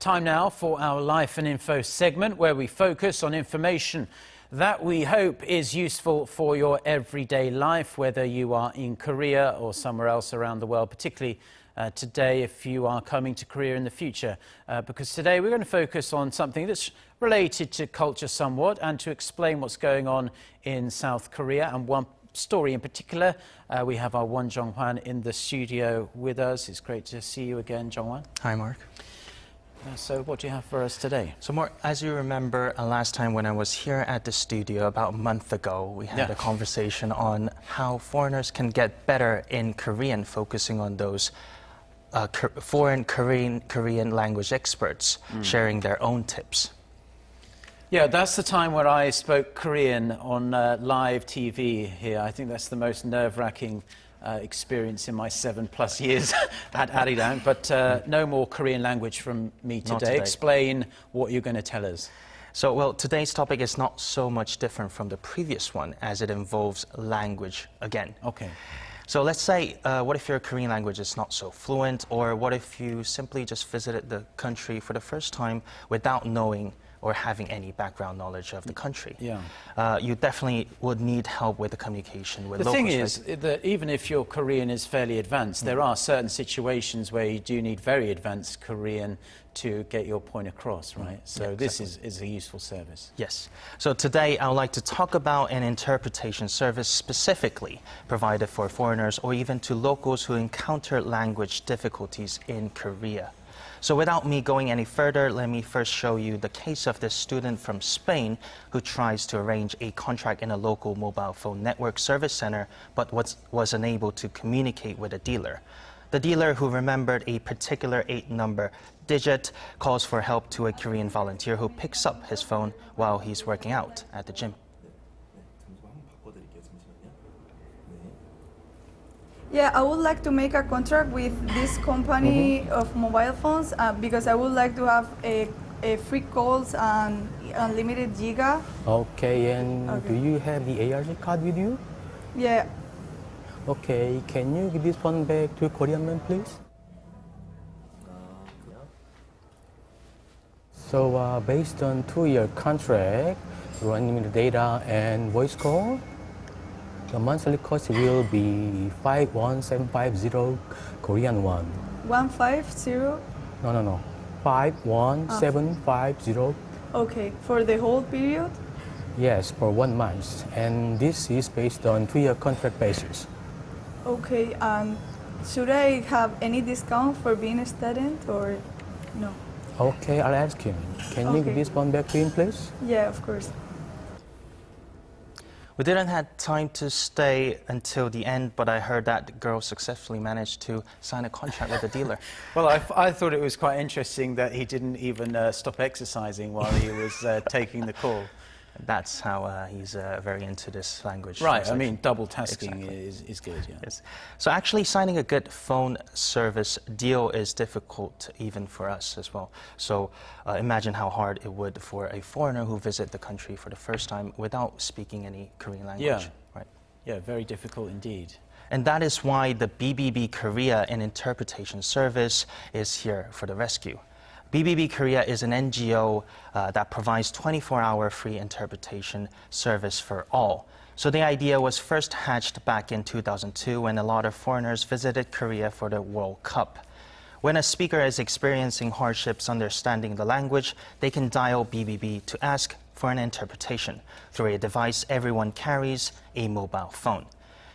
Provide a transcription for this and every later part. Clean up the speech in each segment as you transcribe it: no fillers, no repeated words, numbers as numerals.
Time now for our Life and Info segment, where we focus on information that we hope is useful for your everyday life, whether you are in Korea or somewhere else around the world, particularly today if you are coming to Korea in the future. Because today we're going to focus on something that's related to culture somewhat and to explain what's going on in South Korea. And one story in particular, we have our Won Jung-hwan in the studio with us. It's great to see you again, Jung-hwan. Hi, Mark. So what do you have for us today? So Mark, as you remember, last time when I was here at the studio about a month ago, we had a conversation on how foreigners can get better in Korean, focusing on those foreign Korean language experts sharing their own tips. Yeah, that's the time where I spoke Korean on live TV here. I think that's the most nerve-wracking experience in my 7+ years at Arirang, but no more Korean language from me today. Explain what you're going to tell us. So, well, today's topic is not so much different from the previous one, as it involves language again. Okay. So let's say, what if your Korean language is not so fluent, or what if you simply just visited the country for the first time without knowing or having any background knowledge of the country? Yeah. You definitely would need help with the communication with locals. The thing is right? that even if your Korean is fairly advanced, there are certain situations where you do need very advanced Korean to get your point across, right? So yeah, this is a useful service. Yes. So today I would like to talk about an interpretation service specifically provided for foreigners or even to locals who encounter language difficulties in Korea. So without me going any further, let me first show you the case of this student from Spain who tries to arrange a contract in a local mobile phone network service center but was unable to communicate with a dealer. The dealer, who remembered a particular 8-number digit, calls for help to a Korean volunteer who picks up his phone while he's working out at the gym. Yeah, I would like to make a contract with this company of mobile phones because I would like to have a free calls and unlimited giga. Okay, and do you have the ARG card with you? Yeah. Okay, can you give this phone back to a Korean man, please? So based on 2-year contract, unlimited data and voice call, the monthly cost will be 51750 Korean won. 150? No. 51750. Okay, for the whole period? Yes, for 1 month. And this is based on 2-year contract basis. Okay, should I have any discount for being a student or no? Okay, I'll ask him. Can you give this phone back to him, please? Yeah, of course. We didn't have time to stay until the end, but I heard that the girl successfully managed to sign a contract with the dealer. Well, I thought it was quite interesting that he didn't even stop exercising while he was taking the call. That's how he's very into this language. Right, I mean, double tasking exactly. is good, yeah. Yes. So actually signing a good phone service deal is difficult even for us as well. So imagine how hard it would for a foreigner who visit the country for the first time without speaking any Korean language. Yeah. Right. Yeah, very difficult indeed. And that is why the BBB Korea, an interpretation service, is here for the rescue. BBB Korea is an NGO that provides 24-hour free interpretation service for all. So the idea was first hatched back in 2002 when a lot of foreigners visited Korea for the World Cup. When a speaker is experiencing hardships understanding the language, they can dial BBB to ask for an interpretation through a device everyone carries, a mobile phone.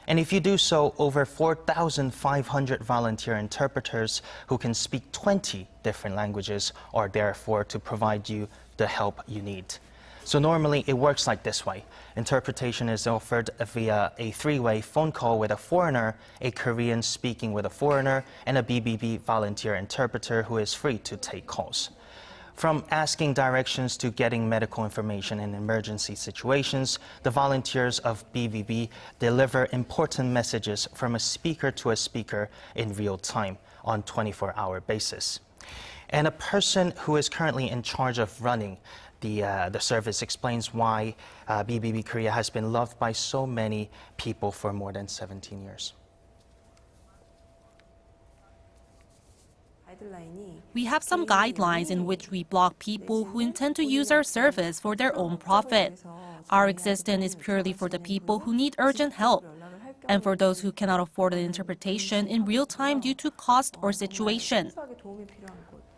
And if you do so, over 4,500 volunteer interpreters who can speak 20 different languages are there to provide you the help you need. So normally it works like this way. Interpretation is offered via a 3-way phone call with a foreigner, a Korean speaking with a foreigner, and a BBB volunteer interpreter who is free to take calls. From asking directions to getting medical information in emergency situations, the volunteers of BBB deliver important messages from a speaker to a speaker in real time on 24-hour basis. And a person who is currently in charge of running the service explains why BBB Korea has been loved by so many people for more than 17 years. We have some guidelines in which we block people who intend to use our service for their own profit. Our existence is purely for the people who need urgent help, and for those who cannot afford an interpretation in real time due to cost or situation.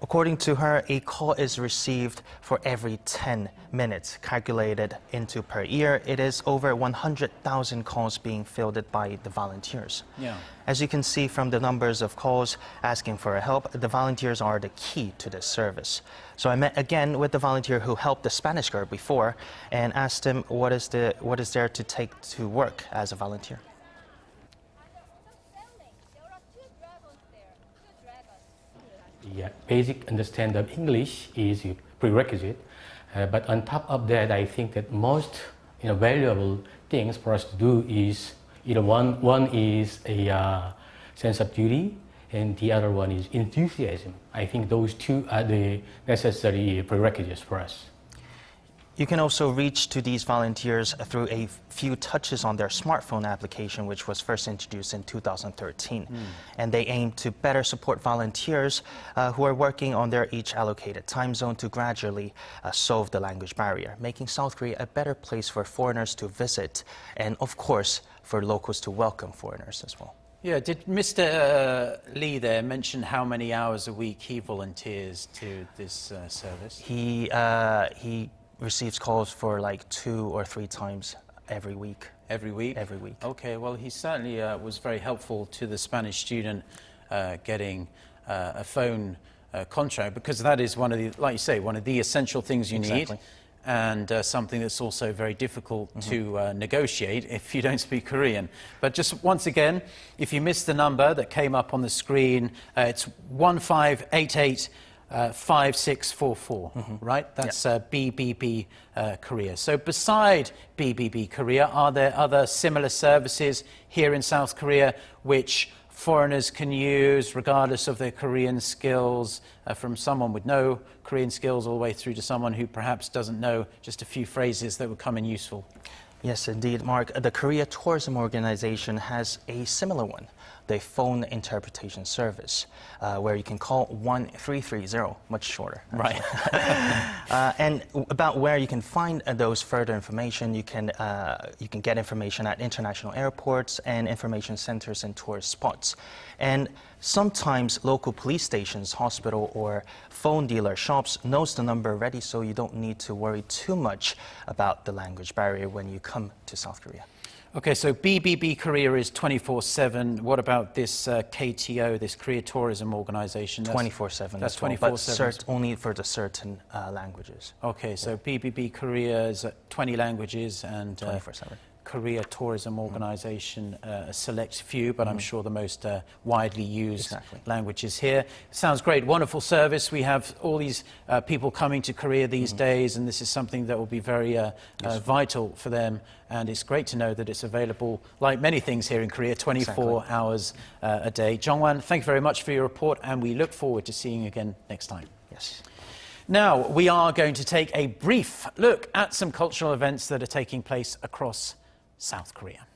According to her, a call is received for every 10 minutes, calculated into per year. It is over 100,000 calls being fielded by the volunteers. Yeah. As you can see from the numbers of calls asking for help, the volunteers are the key to this service. So I met again with the volunteer who helped the Spanish girl before and asked him what is there to take to work as a volunteer. The basic understanding of English is a prerequisite, but on top of that, I think that most valuable things for us to do is one is a sense of duty, and the other one is enthusiasm. I think those two are the necessary prerequisites for us. You can also reach to these volunteers through a few touches on their smartphone application, which was first introduced in 2013. And they aim to better support volunteers who are working on their each allocated time zone to gradually solve the language barrier, making South Korea a better place for foreigners to visit and, of course, for locals to welcome foreigners as well. Yeah, did Mr. Lee there mention how many hours a week he volunteers to this service? He receives calls for like 2 or 3 times every week. Every week? Every week. Okay, well, he certainly was very helpful to the Spanish student getting a phone contract, because that is one of the, like you say, one of the essential things you need, and something that's also very difficult to negotiate if you don't speak Korean. But just once again, if you missed the number that came up on the screen, it's 1588 5644, right? That's BBB Korea. So beside BBB Korea, are there other similar services here in South Korea which foreigners can use regardless of their Korean skills, from someone with no Korean skills all the way through to someone who perhaps doesn't know just a few phrases that would come in useful? Yes, indeed, Mark. The Korea Tourism Organization has a similar one, the phone interpretation service, where you can call 1330, much shorter. Right. And about where you can find those further information, you can get information at international airports and information centers and tourist spots. And sometimes local police stations, hospital, or phone dealer shops knows the number already, so you don't need to worry too much about the language barrier when you come to South Korea. Okay, so BBB Korea is 24/7. What about this KTO, this Korea Tourism Organization? 24/7. That's 24/7. But only for the certain languages. Okay, so BBB Korea is 20 languages, and 24/7. Korea Tourism Organization, a select few, but I'm sure the most widely used languages here. Sounds great, wonderful service. We have all these people coming to Korea these days, and this is something that will be very vital for them. And it's great to know that it's available, like many things here in Korea, 24 hours a day. Jung-hwan, thank you very much for your report, and we look forward to seeing you again next time. Yes. Now, we are going to take a brief look at some cultural events that are taking place across South Korea.